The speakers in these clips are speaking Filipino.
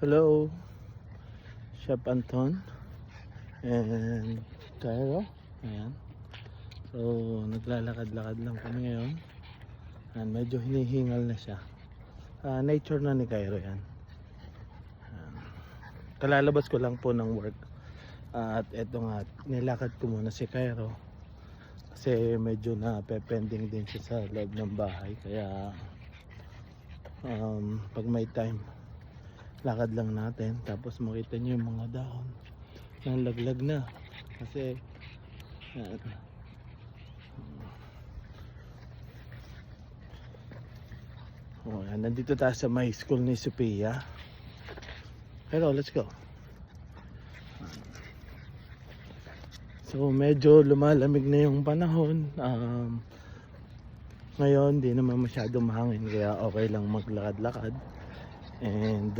Hello, Chef Anton and Cairo. Ayan. So, naglalakad-lakad lang kami ngayon. Ayan, medyo hinihingal na siya. Nature na ni Cairo yan. Ayan. Kalalabas ko lang po ng work. At eto nga, nilakad ko muna si Cairo. Kasi medyo na-pending din siya sa loob ng bahay. Kaya, pag may time, lakad lang natin. Tapos makita nyo yung mga dahon nang laglag na. Kasi, yan. Nandito tayo sa may school ni Sophia. Hello, let's go. So medyo lumalamig na yung panahon. Ngayon di naman masyado mahangin, kaya okay lang maglakad-lakad. And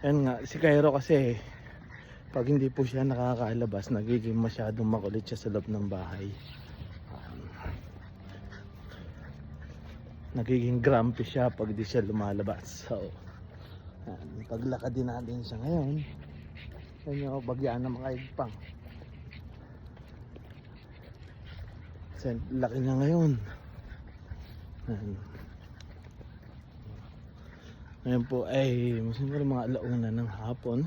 yan nga, si Cairo kasi pag hindi po siya nakakalabas, nagiging masyadong makulit siya sa loob ng bahay. Nagiging grumpy siya pag di siya lumalabas. So paglakad din natin siya ngayon. Yan yung bagyaan ng mga igpang. Kasi laki niya ngayon. Ngayon po ay siguro mga alauna ng hapon.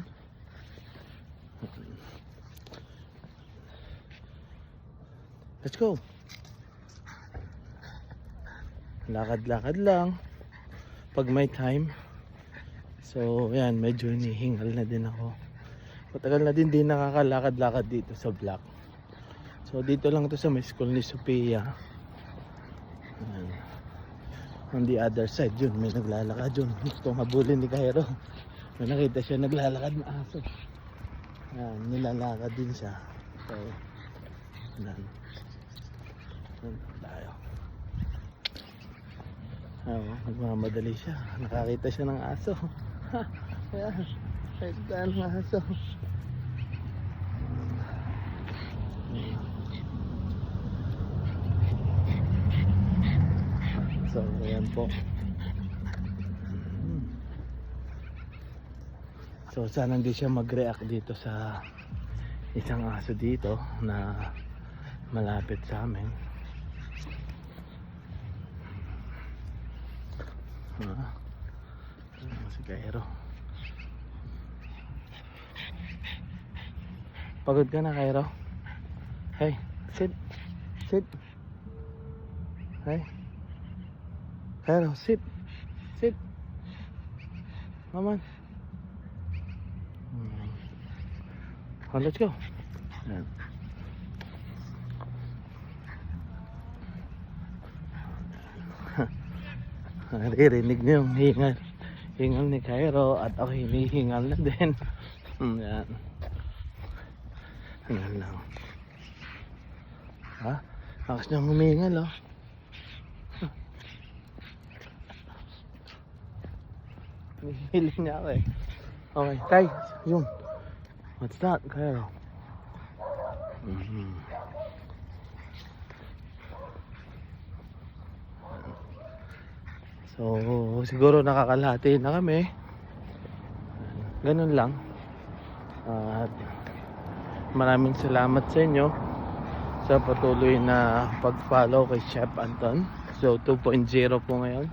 Let's go. Lakad-lakad lang pag may time. So yan, medyo hinihingal na din ako. Matagal na din nakakalakad-lakad dito sa block. So dito lang to sa may school ni Sophia. On the other side yun, may naglalakad yun. Gusto habulin ni Cairo. May nakita siya naglalakad na aso. Yan, nilalakad din siya. So yan tayo. Nagmamadali siya. Nakakita siya ng aso. Ayan, nakita ng aso. So ayan po. So sana hindi siya mag-react dito sa isang aso dito na malapit sa amin. Si Cairo. Pagod ka na, Cairo? Hey, sit. Sit. Hey. Cairo, sit. Sit. Come on. Oh, let's go. Ayan. Naririnig niyo yung hingal ni Cairo at ako hinihingal na din. Yan. Yan lang. Ha? Akas niyang humingal, oh. Hihiling niya ako eh. Okay, Tay, yun. What's that, Cairo? So siguro nakakalahati na kami. Ganun lang. At maraming salamat sa inyo sa patuloy na pag-follow kay Chef Anton. So 2.0 po ngayon.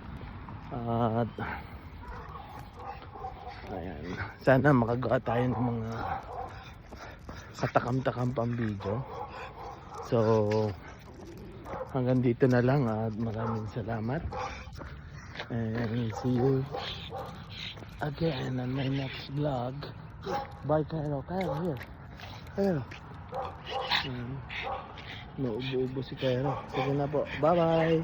At ayan, sana makagawa tayo ng mga katakam-takam pang video. So hanggang dito na lang at maraming salamat. And see you again on my next vlog. Bye, Cairo. Cairo, here. Cairo. Naubo-ubo si Cairo. Sige na po. Bye-bye.